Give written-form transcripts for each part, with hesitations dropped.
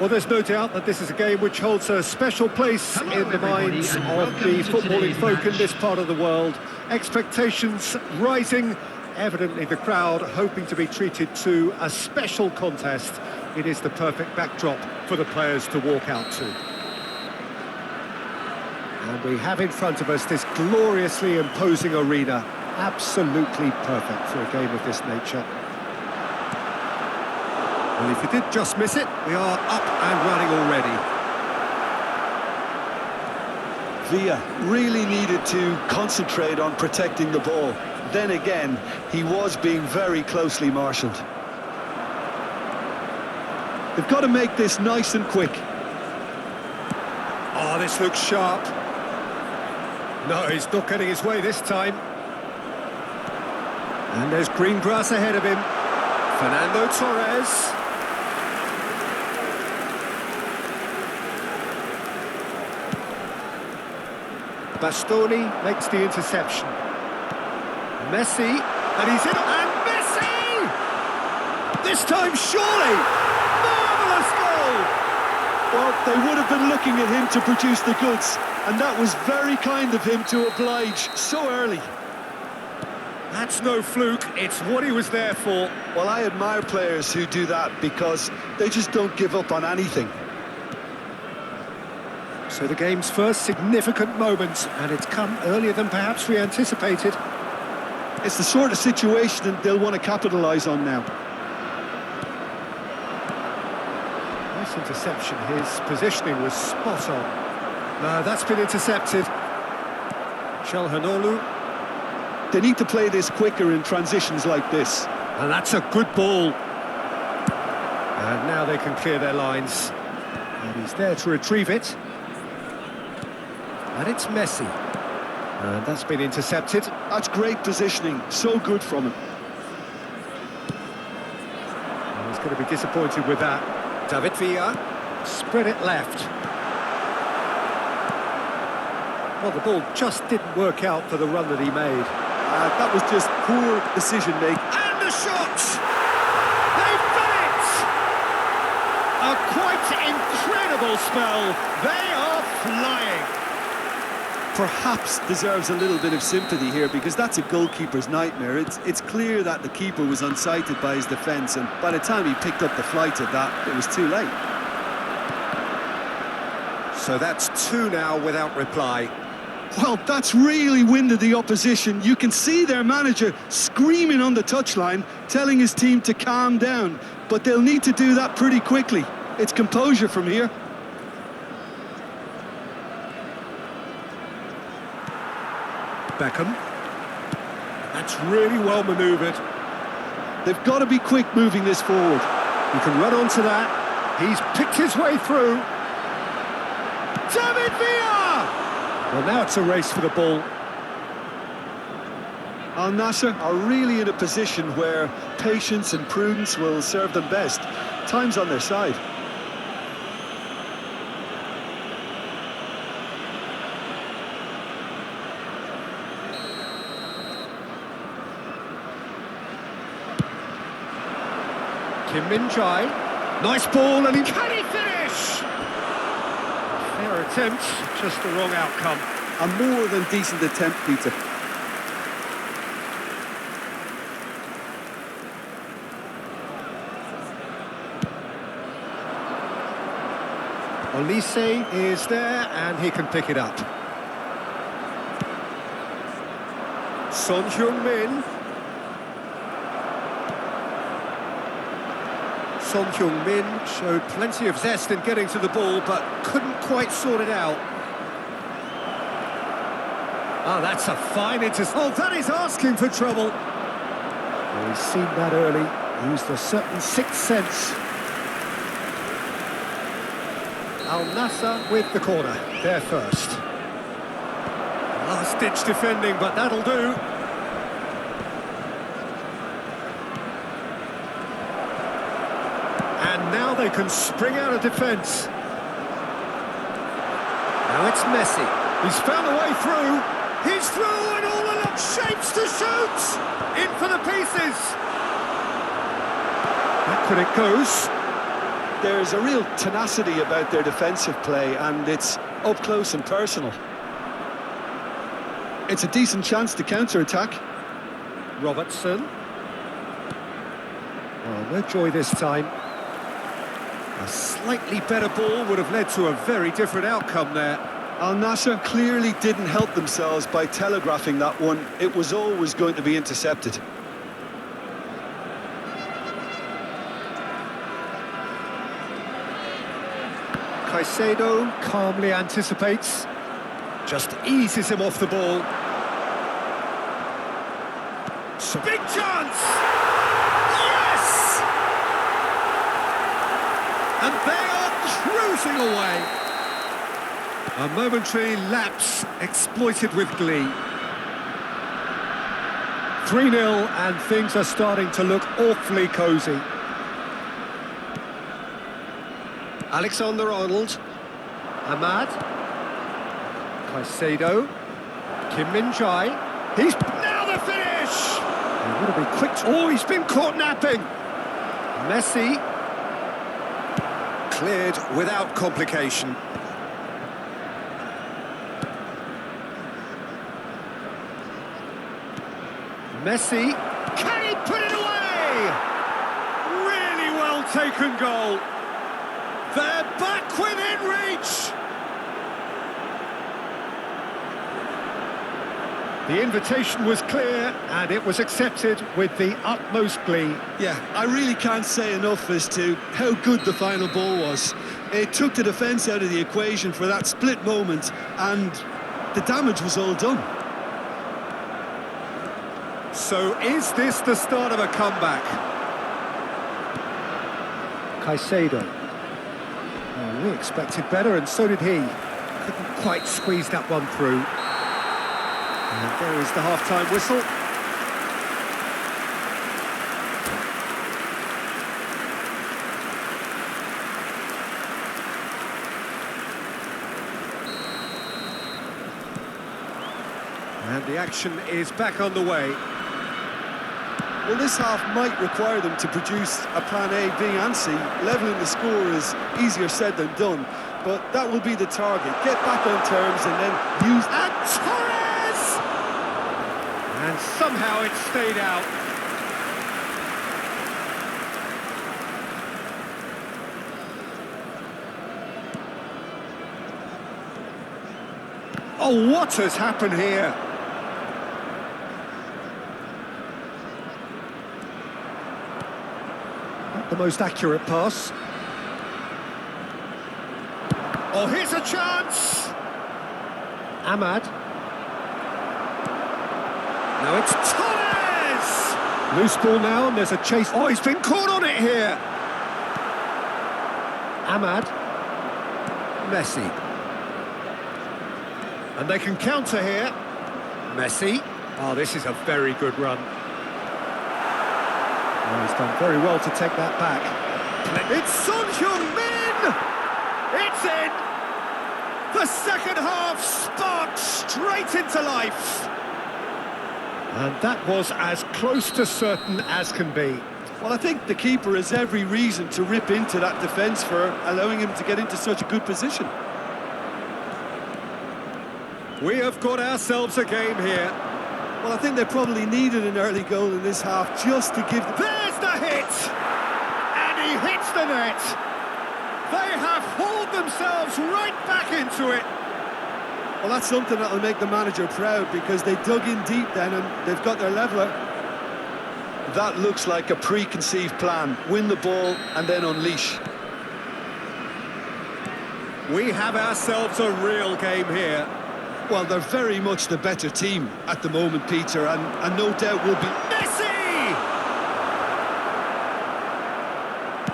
Well, there's no doubt that this is a game which holds a special place in the minds of the footballing folk in this part of the world. Expectations rising, evidently the crowd hoping to be treated to a special contest. It is the perfect backdrop for the players to walk out to. And we have in front of us this gloriously imposing arena. Absolutely perfect for a game of this nature. Well, if you did just miss it, we are up and running already. Villa really needed to concentrate on protecting the ball. Then again, he was being very closely marshalled. They've got to make this nice and quick. Oh, this looks sharp. No, he's not getting his way this time. And there's green grass ahead of him. Fernando Torres. Bastoni makes the interception. Messi, and he's in, and Messi! This time, surely! Marvellous goal! Well, they would have been looking at him to produce the goods, and that was very kind of him to oblige so early. That's no fluke, it's what he was there for. Well, I admire players who do that because they just don't give up on anything. So the game's first significant moment, and it's come earlier than perhaps we anticipated. It's the sort of situation that they'll want to capitalise on now. Nice interception, his positioning was spot on. No, that's been intercepted. Chalhanoglu. They need to play this quicker in transitions like this. And that's a good ball. And now they can clear their lines. And he's there to retrieve it. And it's Messi. And that's been intercepted. That's great positioning. So good from him. And he's going to be disappointed with that. David Villa. Spread it left. Well, the ball just didn't work out for the run that he made. That was just poor decision-making. And the shot! They've done it! A quite incredible spell. They are flying. Perhaps deserves a little bit of sympathy here because that's a goalkeeper's nightmare. It's clear that the keeper was unsighted by his defence, and by the time he picked up the flight of that, it was too late. So that's two now without reply. Well, that's really winded the opposition. You can see their manager screaming on the touchline, telling his team to calm down. But they'll need to do that pretty quickly. It's composure from here. Beckham. That's really well manoeuvred. They've got to be quick moving this forward. He can run onto that. He's picked his way through. David Villa! Well, now it's a race for the ball. Al Nassr are really in a position where patience and prudence will serve them best. Time's on their side. Kim Min-jae. Nice ball, and can he finish? Fair attempt, just the wrong outcome. A more than decent attempt, Peter. Olise is there, and he can pick it up. Son Heung-min. Son Heung-min showed plenty of zest in getting to the ball, but couldn't quite sort it out. Oh, that's a fine intercept. Oh, that is asking for trouble. Well, he's seen that early. Used a certain sixth sense. Al Nassr with the corner. There first. Last-ditch defending, but that'll do. And now they can spring out of defence. Now it's Messi. He's found a way through. He's through and all along shapes to shoot. In for the pieces. Back when it goes. There's a real tenacity about their defensive play, and it's up close and personal. It's a decent chance to counter-attack. Robertson. Well, no joy this time. A slightly better ball would have led to a very different outcome there. Al Nassr clearly didn't help themselves by telegraphing that one. It was always going to be intercepted. Caicedo calmly anticipates, just eases him off the ball. Big chance! Yes! And they are cruising away. A momentary lapse exploited with glee. 3-0 and things are starting to look awfully cosy. Alexander-Arnold, Ahmad, Caicedo, Kim Min-jae, he's now the finish! He would have been quick. Oh, he's been caught napping. Messi, cleared without complication. Messi, can he put it away? Really well taken goal. They're back within reach! The invitation was clear, and it was accepted with the utmost glee. Yeah, I really can't say enough as to how good the final ball was. It took the defence out of the equation for that split moment, and the damage was all done. So is this the start of a comeback? Caicedo. Oh, we expected better, and so did he. Couldn't quite squeeze that one through. And there is the half-time whistle. And the action is back on the way. Well, this half might require them to produce a plan A, B and C. Levelling the score is easier said than done, but that will be the target. Get back on terms and then use... And Torres! And somehow it stayed out. Oh, what has happened here? The most accurate pass. Oh, here's a chance! Ahmad. Now it's Torres! Loose ball now, and there's a chase. Oh, he's been caught on it here! Ahmad. Messi. And they can counter here. Messi. Oh, this is a very good run. Oh, he's done very well to take that back. It's Son Heung-min! It's in! The second half sparked straight into life. And that was as close to certain as can be. Well, I think the keeper has every reason to rip into that defence for allowing him to get into such a good position. We have got ourselves a game here. Well, I think they probably needed an early goal in this half just to give... There's the hit! And he hits the net! They have hauled themselves right back into it! Well, that's something that'll make the manager proud, because they dug in deep then and they've got their leveller. That looks like a preconceived plan. Win the ball and then unleash. We have ourselves a real game here. Well, they're very much the better team at the moment, Peter, and no doubt will be... Messi!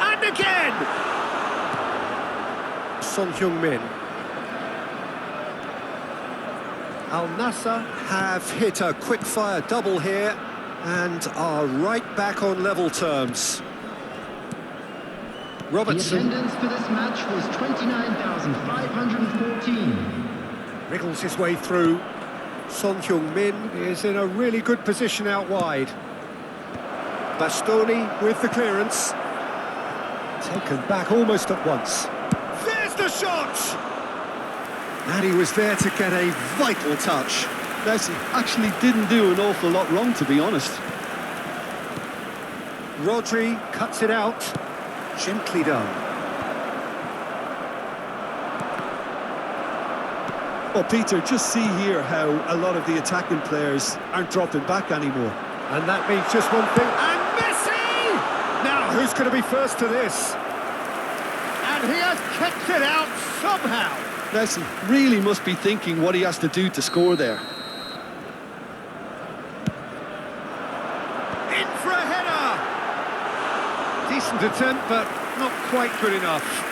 And again! Son Heung-min. Al Nassr have hit a quick-fire double here and are right back on level terms. Robertson. The attendance for this match was 29,514. Wriggles his way through. Son Heung-min is in a really good position out wide. Bastoni with the clearance. Taken back almost at once. There's the shot! And he was there to get a vital touch. Messi actually didn't do an awful lot wrong, to be honest. Rodri cuts it out. Gently done. Well, Peter, just see here how a lot of the attacking players aren't dropping back anymore. And that means just one thing. And Messi! Now, who's going to be first to this? And he has kept it out somehow. Messi really must be thinking what he has to do to score there. In for a header! Decent attempt, but not quite good enough.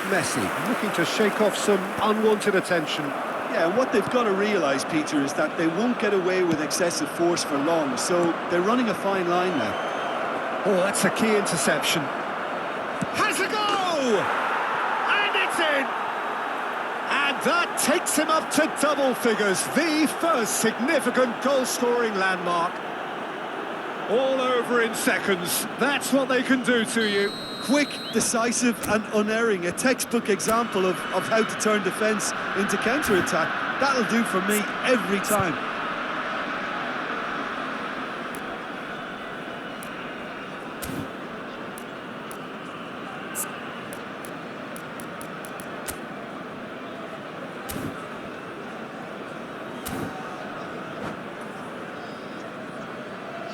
Messi looking to shake off some unwanted attention. Yeah, what they've got to realise, Peter, is that they won't get away with excessive force for long, so they're running a fine line now. Oh, that's a key interception. Has a go! And it's in! And that takes him up to double figures, the first significant goal-scoring landmark. All over in seconds. That's what they can do to you. Quick, decisive and unerring. A textbook example of how to turn defence into counter-attack. That'll do for me every time.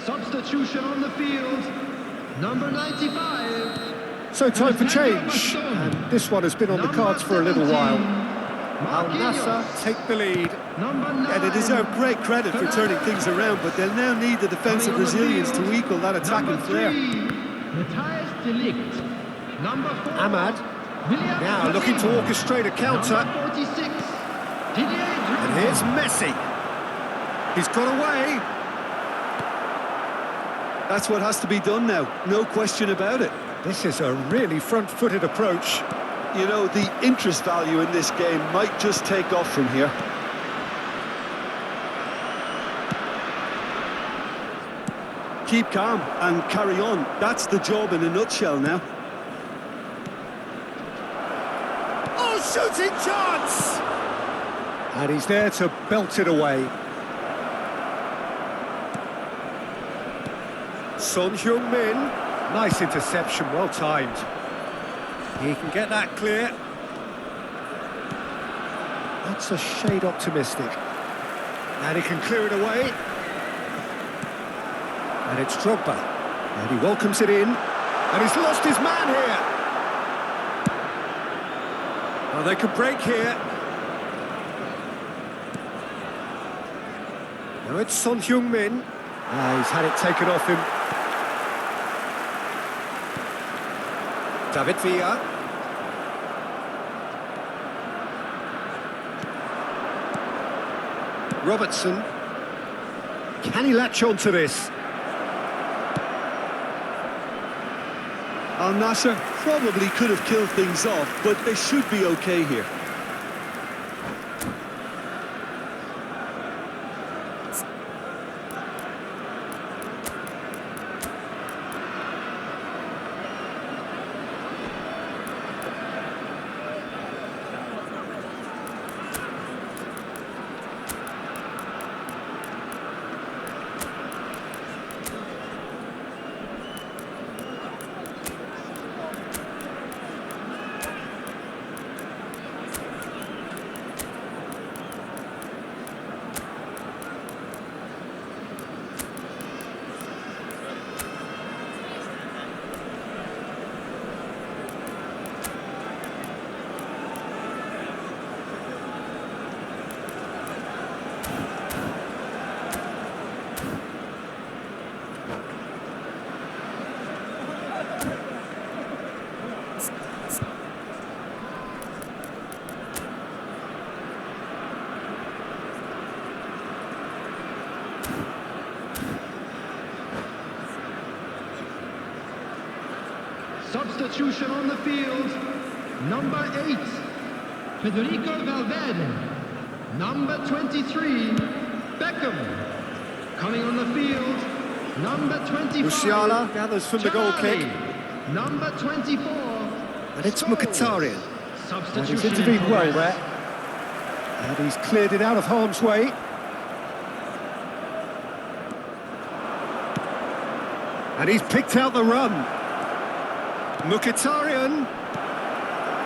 Substitution on the field, number 95. So time for change, and this one has been on the cards for a little while. Al Nassr take the lead. Yeah, they deserve great credit for turning things around, but they'll now need the defensive resilience to equal that attacking flair. Ahmad, now looking to orchestrate a counter. And here's Messi. He's got away. That's what has to be done now, no question about it. This is a really front-footed approach. You know, the interest value in this game might just take off from here. Keep calm and carry on. That's the job in a nutshell now. Oh, shooting chance! And he's there to belt it away. Son Heung-min, nice interception, well timed. He can get that clear. That's a shade optimistic. And he can clear it away. And it's Drogba. And he welcomes it in. And he's lost his man here. Well, they could break here. Now it's Son Heung-min. He's had it taken off him. David Villa. Robertson. Can he latch on to this? Al Nassr probably could have killed things off, but they should be okay here. Substitution on the field, number 8, Federico Valverde. Number 23, Beckham. Coming on the field, Number 25. Musiala gathers from the goal kick. Charlie. Number 24. And it's Score. Mkhitaryan. And he's Substitution in intervened well progress. there. And he's cleared it out of harm's way. And he's picked out the run. Mkhitaryan.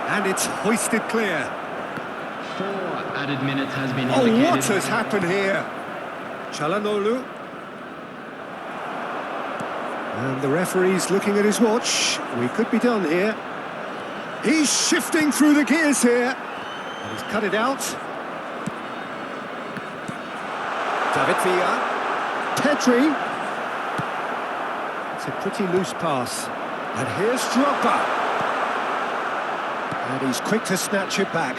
And it's hoisted clear. 4 added minutes has been Oh, indicated. what has happened here? Çalhanoğlu. And the referee's looking at his watch. We could be done here. He's shifting through the gears here. And he's cut it out. David Villa. Pedri. It's a pretty loose pass. And here's Drogba. And he's quick to snatch it back.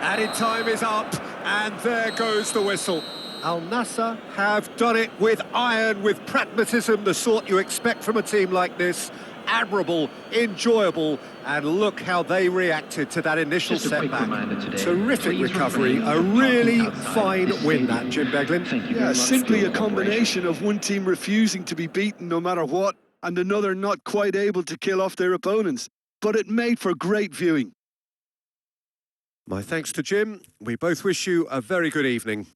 Added time is up, and there goes the whistle. Al Nassr have done it with iron, with pragmatism, the sort you expect from a team like this. Admirable, enjoyable, and look how they reacted to that initial Just a quick setback. reminder today, Terrific please recovery, refrain a from really talking outside fine this win stadium. that, Jim Beglin. Thank you very Yeah, much simply for a your cooperation. combination of one team refusing to be beaten no matter what, and another not quite able to kill off their opponents. But it made for great viewing. My thanks to Jim. We both wish you a very good evening.